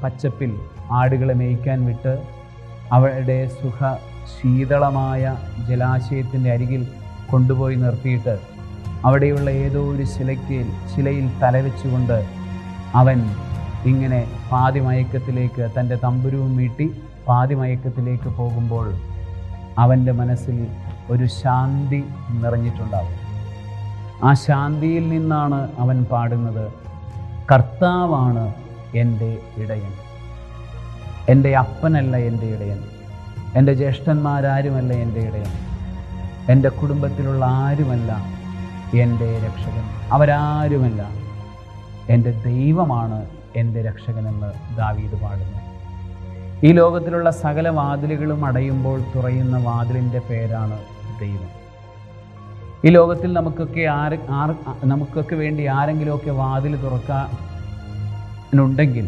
പച്ചപ്പിൽ ആടുകളെ മേയ്ക്കാൻ വിട്ട് അവരുടെ ശീതളമായ ജലാശയത്തിൻ്റെ അരികിൽ കൊണ്ടുപോയി നിർത്തിയിട്ട് അവിടെയുള്ള ഏതോ ഒരു ശിലയിൽ തലവെച്ചുകൊണ്ട് അവൻ ഇങ്ങനെ പാതിമയക്കത്തിലേക്ക് തൻ്റെ തമ്പുരുവും മീട്ടി പാതിമയക്കത്തിലേക്ക് പോകുമ്പോൾ അവൻ്റെ മനസ്സിൽ ഒരു ശാന്തി നിറഞ്ഞിട്ടുണ്ടാവും. ആ ശാന്തിയിൽ നിന്നാണ് അവൻ പാടുന്നത്, കർത്താവാണ് എൻ്റെ ഇടയൻ, എൻ്റെ അപ്പനല്ല എൻ്റെ ഇടയൻ, എൻ്റെ ജ്യേഷ്ഠന്മാരാരുമല്ല എൻ്റെ ഇടയൻ, എൻ്റെ കുടുംബത്തിലുള്ള ആരുമല്ല എൻ്റെ രക്ഷകൻ, അവരാരുമല്ല, എൻ്റെ ദൈവമാണ് എൻ്റെ രക്ഷകനെന്ന് ദാവീദ് പാടുന്നു. ഈ ലോകത്തിലുള്ള സകല വാതിലുകളും അടയുമ്പോൾ തുറയുന്ന വാതിലിൻ്റെ പേരാണ് ദൈവം. ഈ ലോകത്തിൽ നമുക്കൊക്കെ വേണ്ടി ആരെങ്കിലുമൊക്കെ വാതിൽ തുറക്കാനുണ്ടെങ്കിൽ